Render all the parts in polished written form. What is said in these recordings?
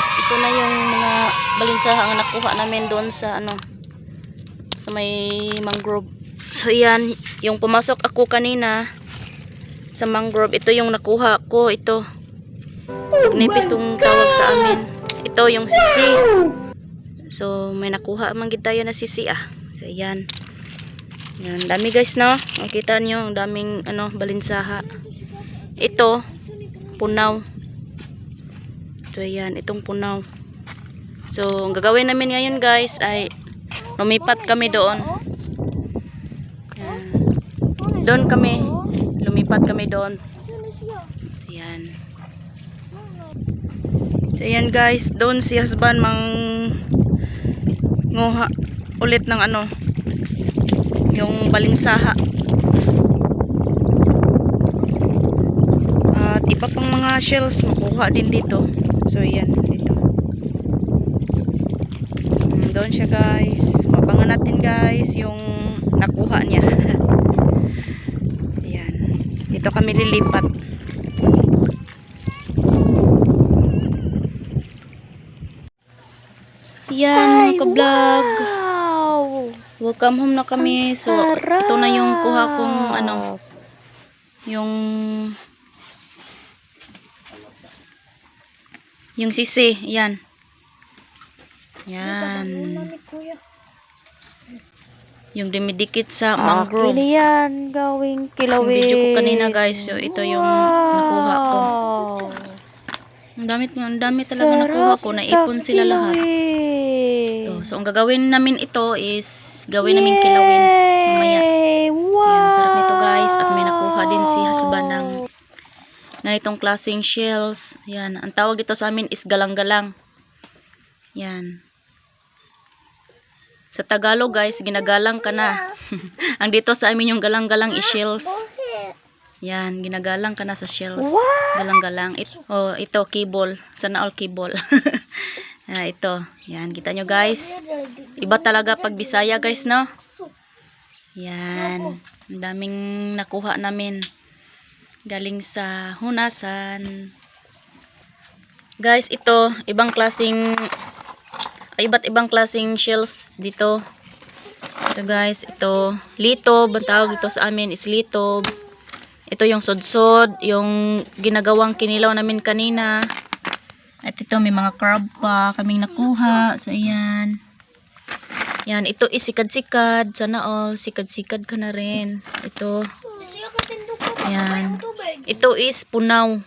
guys, ito na yung mga balinsahang nakuha namin doon sa sa may mangrove. So yan, yung pumasok ako kanina sa mangrove, ito yung nakuha ko. Ito nipis tong tawag sa amin. Ito yung sisi. So may nakuha man gid tayo na sisi So yan. Yan, dami guys, no? Makita niyo ang daming balinsaha. Ito punaw. So yan, itong punaw. So ang gagawin namin ngayon guys ay lumipat kami doon. Yan. Doon kami, lumipat kami doon. Yan. So yan guys, doon si husband nguha ulit ng yung balinsaha. At iba pang mga shells makuha din dito. So yan, dito. Doon siya guys. Mabangan natin guys yung nakuha niya. Yan. Dito kami lilipat. Yan mga ka-vlog. Wow! Welcome home na kami. So ito na yung kuha kong yung sisi. Yan. Yan. Yung dumidikit sa mangrove. Akin yan, gawing kilawin. Yung video ko kanina guys. So ito yung nakuha ko. Ang dami talaga nakuha ko. Naipon sila lahat. So ang gagawin namin ito is gawin namin kilawin mamaya. Wow! Yan, sarap nito guys. At may nakuha din si husband ng ganitong klaseng shells. Yan, ang tawag dito sa amin is galang-galang. Yan. Sa Tagalog guys, ginagalang ka na. Ang dito sa amin yung galang-galang is shells. Yan, ginagalang ka na sa shells. Galang-galang. Ito kibol. Sana all kibol. Ito. Yan, kita nyo guys. Iba talaga pag Bisaya guys, no? Yan. Ang daming nakuha namin. Galing sa hunasan. Guys, ito. Iba't ibang klaseng shells dito. Ito guys. Ito. Litob. Ang tawag dito sa amin is litob. Ito yung sodsod. Yung ginagawang kinilaw namin kanina. At ito may mga crab pa kaming nakuha. So ayan. Yan, ito is sikad-sikad. Sana all sikad-sikad ka na rin. Ito. Ayan. Ito is punaw.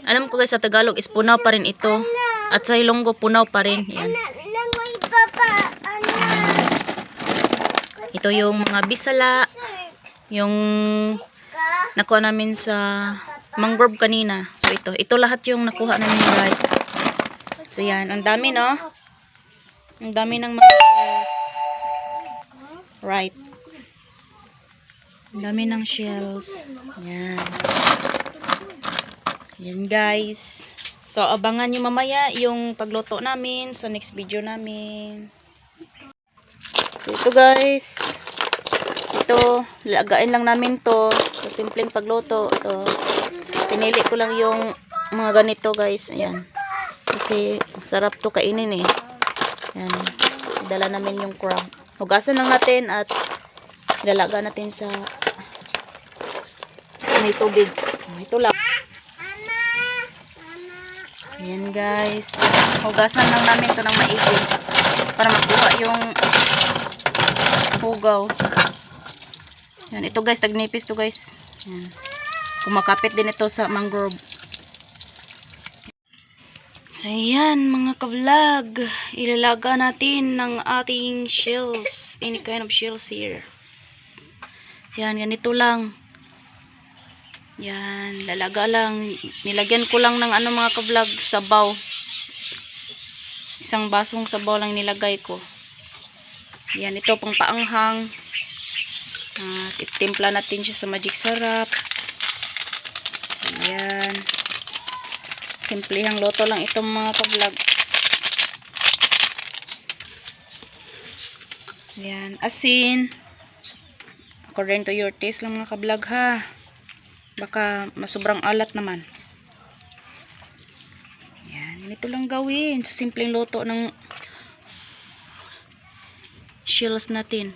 Alam ko guys sa Tagalog is punaw pa rin ito. At sa Ilonggo punaw pa rin. Ayan. Ito yung mga bisala. Yung nakuha namin sa mangrove kanina. So ito lahat yung nakuha namin guys. So yan, ang dami no. Ang dami ng mga shells. Right. Ang dami ng shells. Yan. Yan guys. So abangan nyo mamaya yung pagluto namin sa next video namin. So ito guys. Ito, lagain lang namin to. So simpleng pagluto. Ito. Pinili ko lang yung mga ganito guys. Ayan. Kasi sarap to kainin eh. Ayan. Dala namin yung crab. Hugasan lang natin at ilalaga natin sa may tubig. Ito lang. Ayan guys. Hugasan lang namin to ng maigi para makuha yung hugaw. Ayan. Ito guys, tagnipis to guys. Ayan. Kumakapit din ito sa mangrove. So ayan mga ka-vlog, ilalaga natin ng ating shells, any kind of shells here. Yan, ganito lang. Yan, lalaga lang. Nilagyan ko lang ng mga ka-vlog, sabaw. Isang basong sabaw lang nilagay ko. Yan, ito pang paanghang. Titimpla natin siya sa magic sarap. Yan. Simplehang loto lang itong mga ka-vlog. Yan. Asin. According to your taste lang mga ka-vlog ha. Baka masobrang alat naman. Yan. Ganito lang gawin sa simpleng luto ng shells natin.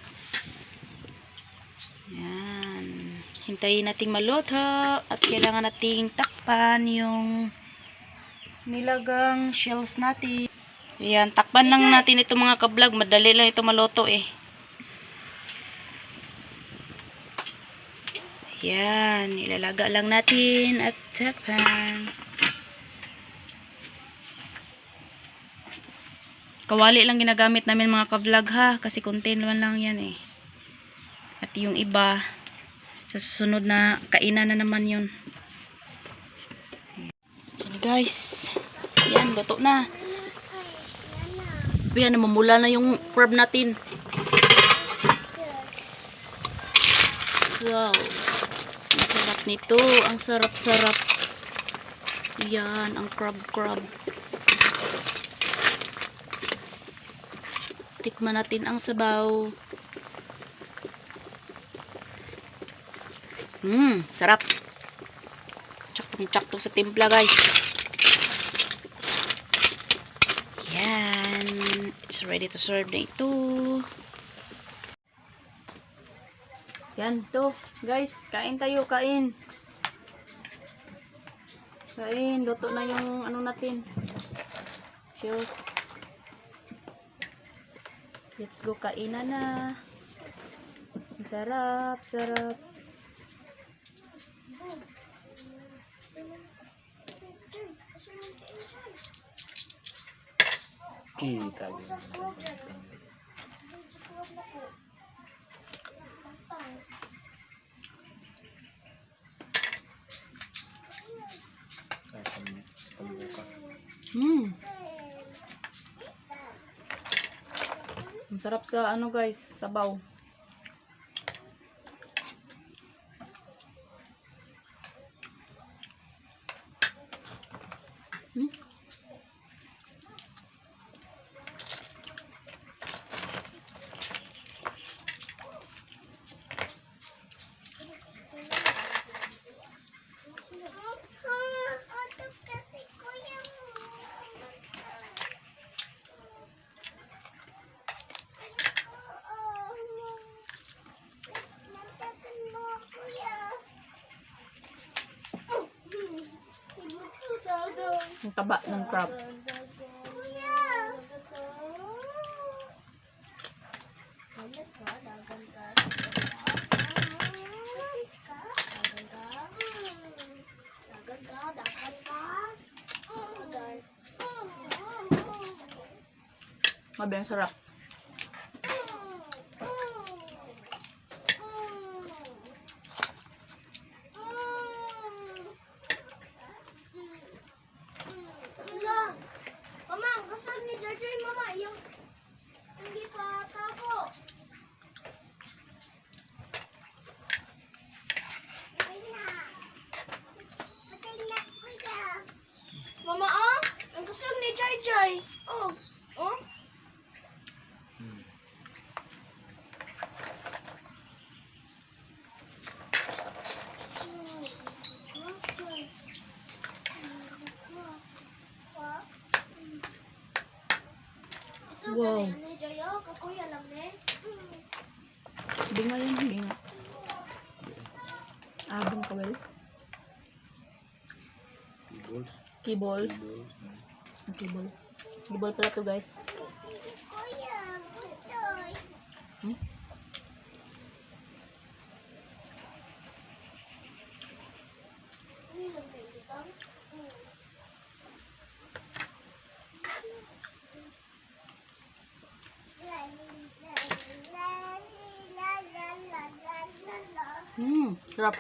Yan. Hintayin nating maluto at kailangan nating takpan yung nilagang shells natin. Ayan, takpan lang natin ito mga ka-vlog. Madali lang ito maluto eh. Ayan, ilalaga lang natin at takpan. Kawali lang ginagamit namin mga ka-vlog ha, kasi konti naman lang yan eh. At yung iba, sa susunod na kainan na naman yun. Ayan guys, ayan, luto na. Ayan, namumula na yung crab natin. Wow. Ang sarap nito. Ang sarap-sarap. Yan, ang crab. Tikman natin ang sabaw. Sarap. Tsaktong-tsakto sa timpla, guys. Yan. It's ready to serve na ito. Yan, to. Guys, kain tayo, kain. Kain, luto na yung ano natin. Cheers. Let's go, kainan na. Sarap, sarap. Kita Ang sarap sa ano guys, sabaw. Ang taba ng crab. Mabilang sarap. Mama, gusto ni Jojo mama yung hindi pa tapo. Mama, oh, ang gusto ni Jojo. Oh, oh. Wow. Kakuya lang ne. Binga yan, binga. Abang kawel. Kibol. Kibol. Kibol pala to guys. Kuya, butoy. Sarap.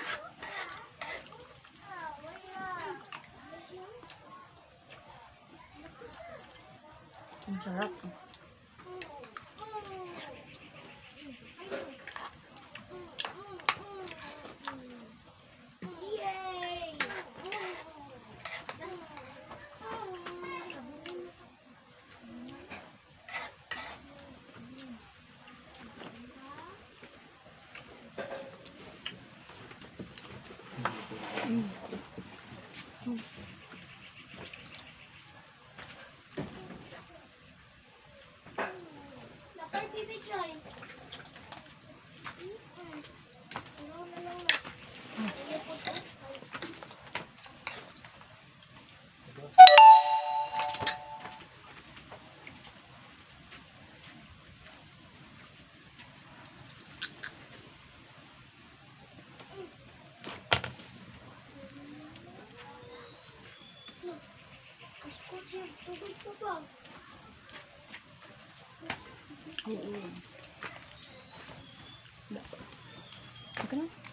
Ang sarap. tayo bibigay. Ano na lang na. Ano po to? Kuskus yung tubig ko ba? Oo. Okay na?